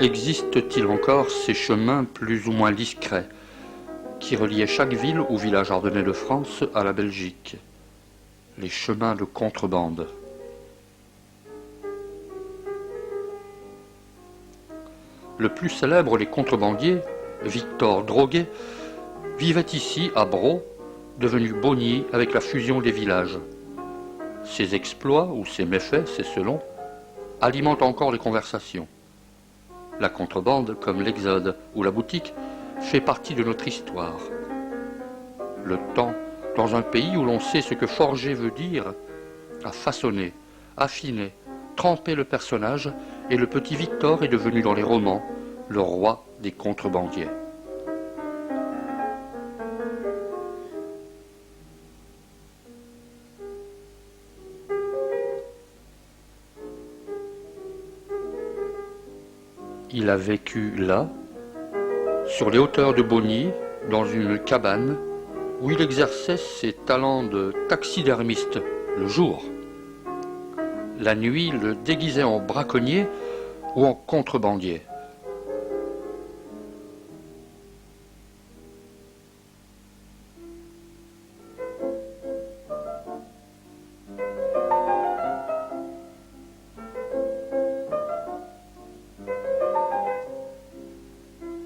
Existe-t-il encore ces chemins plus ou moins discrets qui reliaient chaque ville ou village ardennais de France à la Belgique? Les chemins de contrebande. Le plus célèbre des contrebandiers, Victor Droguet, vivait ici à Bro, devenu Bonnier avec la fusion des villages. Ses exploits ou ses méfaits, c'est selon, alimentent encore les conversations. La contrebande, comme l'Exode ou la boutique, fait partie de notre histoire. Le temps, dans un pays où l'on sait ce que forger veut dire, a façonné, affiné, trempé le personnage, et le petit Victor est devenu dans les romans le roi des contrebandiers. Il a vécu là, sur les hauteurs de Bonnier, dans une cabane, où il exerçait ses talents de taxidermiste le jour. La nuit le déguisait en braconnier ou en contrebandier.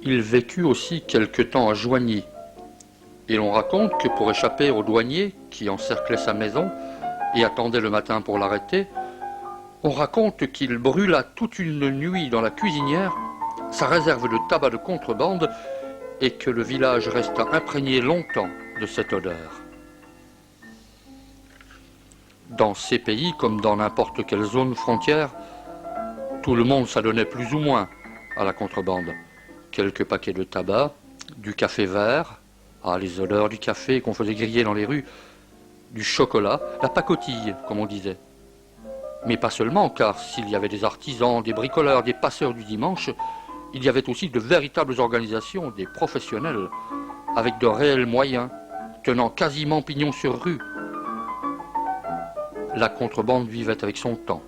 Il vécut aussi quelque temps à Joigny, et l'on raconte que pour échapper aux douaniers qui encerclaient sa maison et attendaient le matin pour l'arrêter, on raconte qu'il brûla toute une nuit dans la cuisinière sa réserve de tabac de contrebande et que le village resta imprégné longtemps de cette odeur. Dans ces pays, comme dans n'importe quelle zone frontière, tout le monde s'adonnait plus ou moins à la contrebande. Quelques paquets de tabac, du café vert, les odeurs du café qu'on faisait griller dans les rues, du chocolat, la pacotille, comme on disait. Mais pas seulement, car s'il y avait des artisans, des bricoleurs, des passeurs du dimanche, il y avait aussi de véritables organisations, des professionnels, avec de réels moyens, tenant quasiment pignon sur rue. La contrebande vivait avec son temps.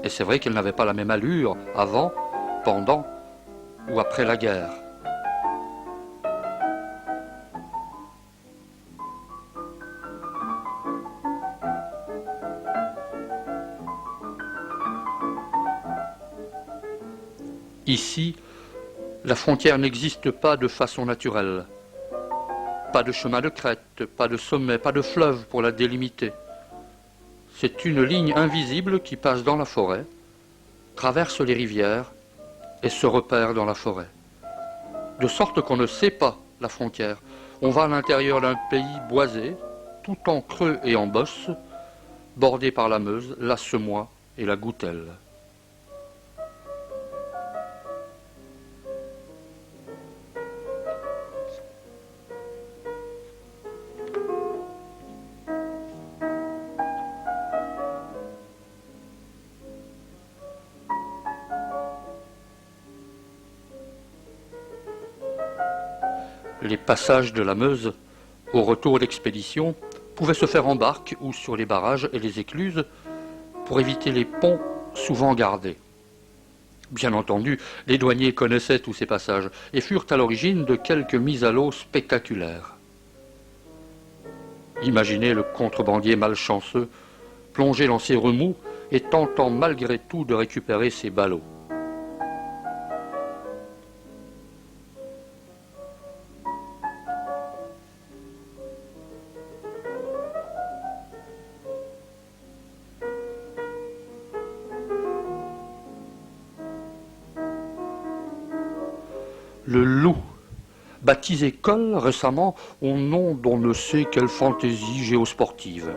Et c'est vrai qu'elle n'avait pas la même allure avant, pendant ou après la guerre. Ici, la frontière n'existe pas de façon naturelle. Pas de chemin de crête, pas de sommet, pas de fleuve pour la délimiter. C'est une ligne invisible qui passe dans la forêt, traverse les rivières et se repère dans la forêt. De sorte qu'on ne sait pas la frontière. On va à l'intérieur d'un pays boisé, tout en creux et en bosse, bordé par la Meuse, la Semois et la Goutelle. Les passages de la Meuse, au retour d'expédition, pouvaient se faire en barque ou sur les barrages et les écluses pour éviter les ponts souvent gardés. Bien entendu, les douaniers connaissaient tous ces passages et furent à l'origine de quelques mises à l'eau spectaculaires. Imaginez le contrebandier malchanceux, plongé dans ses remous et tentant malgré tout de récupérer ses ballots. Le loup, baptisé Col récemment au nom d'on ne sait quelle fantaisie géosportive.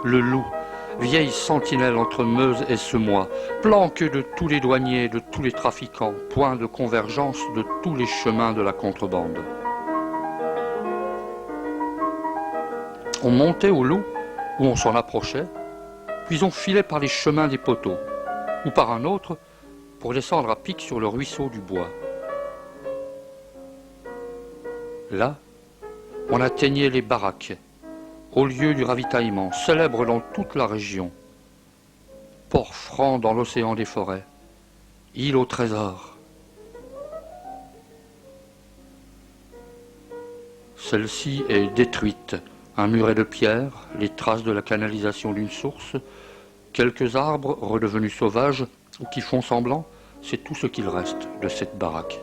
Le loup, vieille sentinelle entre Meuse et Semois, planque de tous les douaniers, de tous les trafiquants, point de convergence de tous les chemins de la contrebande. On montait au loup, ou on s'en approchait, puis on filait par les chemins des poteaux, ou par un autre, pour descendre à pic sur le ruisseau du bois. Là, on atteignait les baraques, au lieu du ravitaillement, célèbre dans toute la région. Port franc dans l'océan des forêts, île au trésor. Celle-ci est détruite. Un muret de pierre, les traces de la canalisation d'une source, quelques arbres redevenus sauvages ou qui font semblant, c'est tout ce qu'il reste de cette baraque.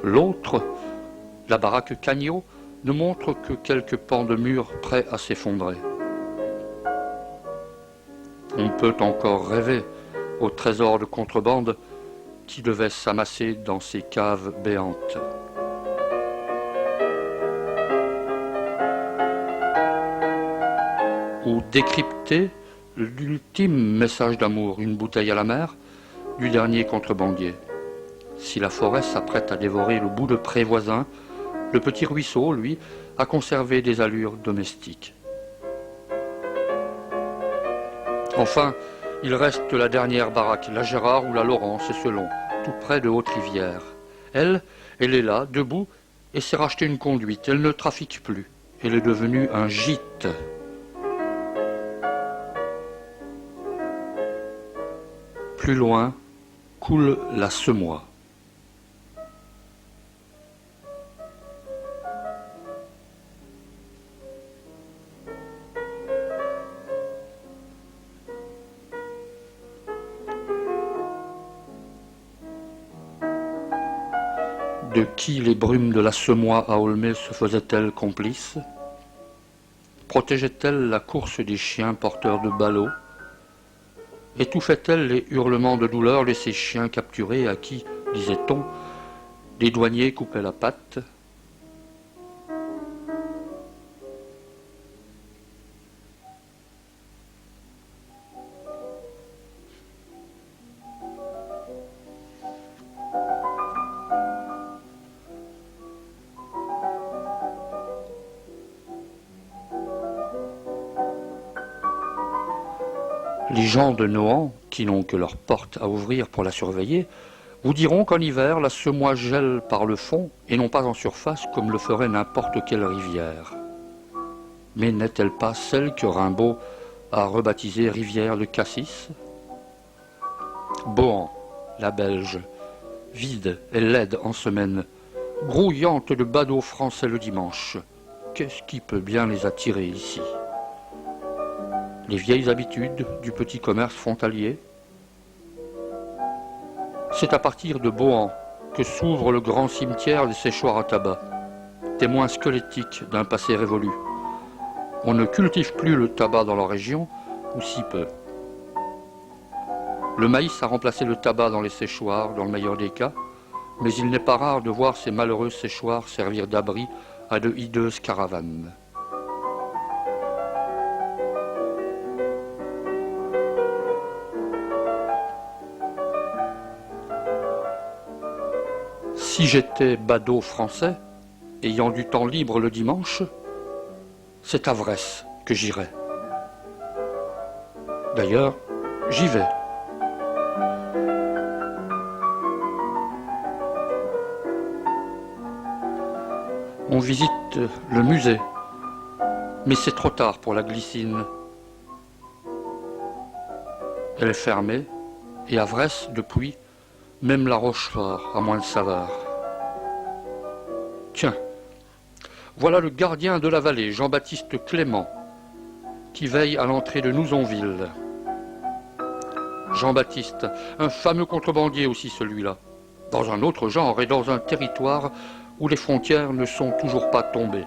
L'autre, la baraque Cagnot, ne montre que quelques pans de murs prêts à s'effondrer. On peut encore rêver au trésor de contrebande qui devait s'amasser dans ces caves béantes. Ou décrypter l'ultime message d'amour, une bouteille à la mer, du dernier contrebandier. Si la forêt s'apprête à dévorer le bout de pré voisin, le petit ruisseau, lui, a conservé des allures domestiques. Enfin, il reste la dernière baraque, la Gérard ou la Laurence, selon, tout près de Haute-Rivière. Elle est là, debout, et s'est racheté une conduite. Elle ne trafique plus. Elle est devenue un gîte. Plus loin, coule la Semois. De qui les brumes de la Semois à Aulnay se faisaient-elles complices? Protégeait-elle la course des chiens porteurs de ballots? Étouffait-elle les hurlements de douleur de ces chiens capturés à qui, disait-on, des douaniers coupaient la patte? Les gens de Nohant, qui n'ont que leurs portes à ouvrir pour la surveiller, vous diront qu'en hiver, la Semois gèle par le fond et non pas en surface comme le ferait n'importe quelle rivière. Mais n'est-elle pas celle que Rimbaud a rebaptisée rivière de Cassis? Bohan, la Belge, vide et laide en semaine, grouillante de badauds français le dimanche. Qu'est-ce qui peut bien les attirer ici? Les vieilles habitudes du petit commerce frontalier. C'est à partir de Bohan que s'ouvre le grand cimetière des séchoirs à tabac, témoin squelettique d'un passé révolu. On ne cultive plus le tabac dans la région, ou si peu. Le maïs a remplacé le tabac dans les séchoirs, dans le meilleur des cas, mais il n'est pas rare de voir ces malheureux séchoirs servir d'abri à de hideuses caravanes. Si j'étais badaud français, ayant du temps libre le dimanche, c'est à Vresse que j'irais. D'ailleurs, j'y vais. On visite le musée, mais c'est trop tard pour la glycine. Elle est fermée, et à Vresse, depuis, même la Rochefort a moins de saveur. Tiens, voilà le gardien de la vallée, Jean-Baptiste Clément, qui veille à l'entrée de Nouzonville. Jean-Baptiste, un fameux contrebandier aussi celui-là, dans un autre genre et dans un territoire où les frontières ne sont toujours pas tombées.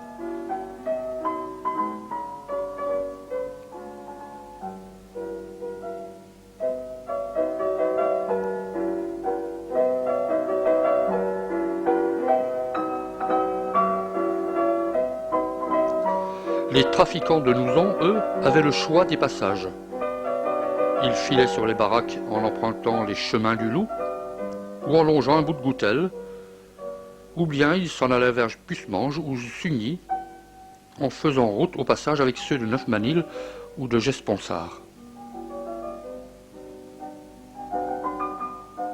Les trafiquants de Nouzon, eux, avaient le choix des passages. Ils filaient sur les baraques en empruntant les chemins du Loup, ou en longeant un bout de Goutel, ou bien ils s'en allaient vers Pusmange ou Sugny, en faisant route au passage avec ceux de Neufmanil ou de Gesponsard.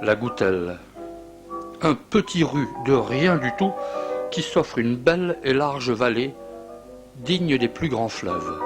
La Goutelle, un petit ru de rien du tout qui s'offre une belle et large vallée digne des plus grands fleuves.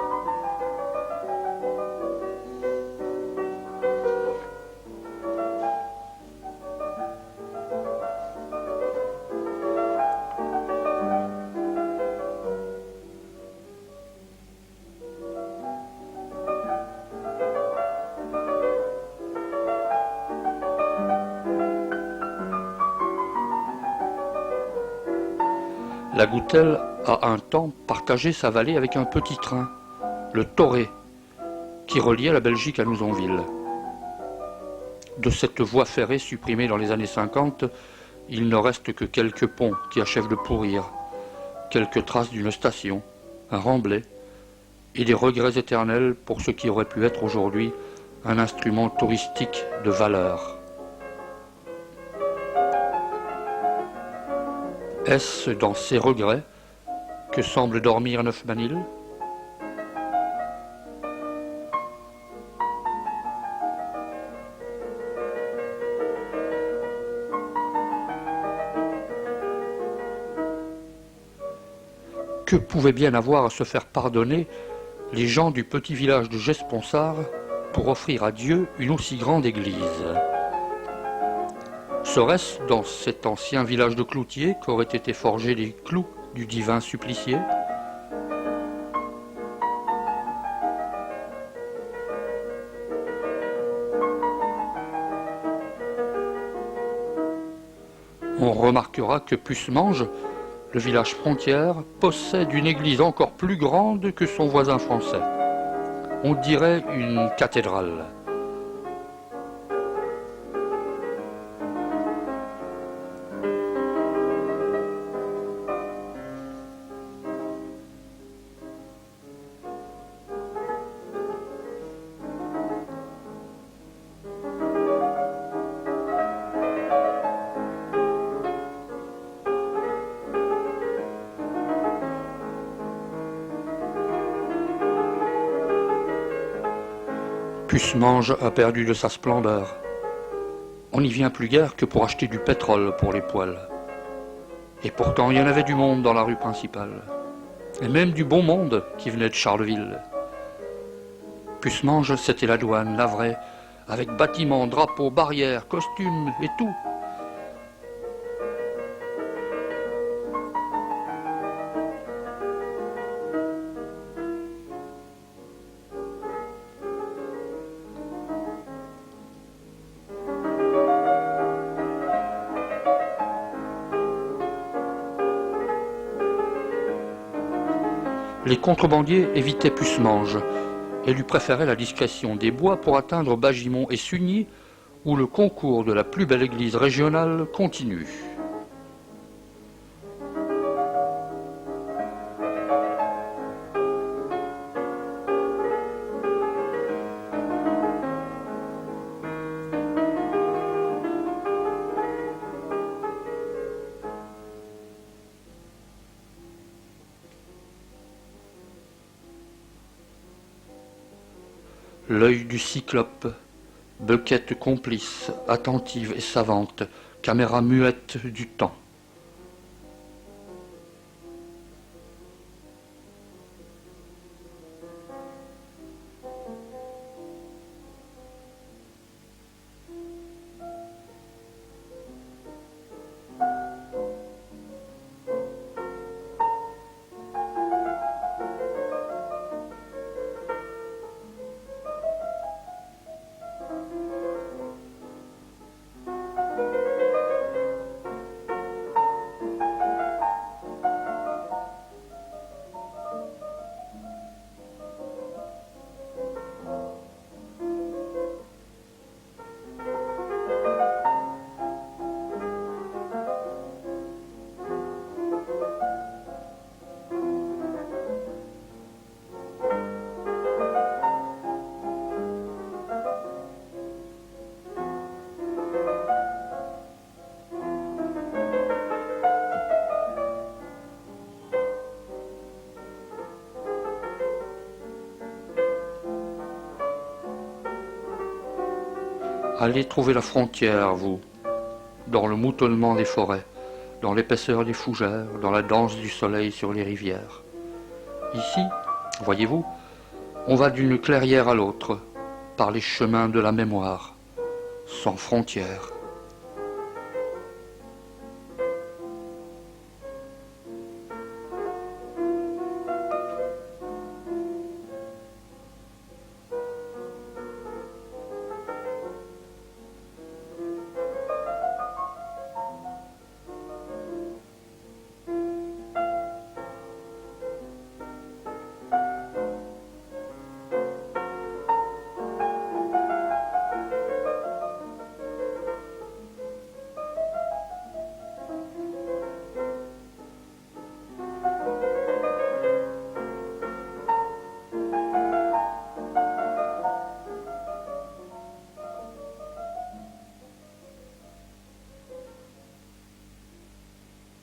La Goutelle a un temps partagé sa vallée avec un petit train, le Torré, qui reliait la Belgique à Nouzonville. De cette voie ferrée supprimée dans les années 50, il ne reste que quelques ponts qui achèvent de pourrir, quelques traces d'une station, un remblai, et des regrets éternels pour ce qui aurait pu être aujourd'hui un instrument touristique de valeur. Est-ce dans ces regrets que semble dormir Neufmanil ? Que pouvaient bien avoir à se faire pardonner les gens du petit village de Gesponsard pour offrir à Dieu une aussi grande église? Serait-ce dans cet ancien village de cloutiers qu'auraient été forgés les clous du divin supplicié? On remarquera que Pucemange, le village frontière, possède une église encore plus grande que son voisin français. On dirait une cathédrale. Pucemange a perdu de sa splendeur. On n'y vient plus guère que pour acheter du pétrole pour les poêles. Et pourtant, il y en avait du monde dans la rue principale. Et même du bon monde qui venait de Charleville. Pucemange, c'était la douane, la vraie, avec bâtiments, drapeaux, barrières, costumes et tout. Les contrebandiers évitaient Pucemange et lui préféraient la discrétion des bois pour atteindre Bagimont et Sugny, où le concours de la plus belle église régionale continue. L'œil du cyclope, bequette complice, attentive et savante, caméra muette du temps. Allez trouver la frontière, vous, dans le moutonnement des forêts, dans l'épaisseur des fougères, dans la danse du soleil sur les rivières. Ici, voyez-vous, on va d'une clairière à l'autre, par les chemins de la mémoire, sans frontières.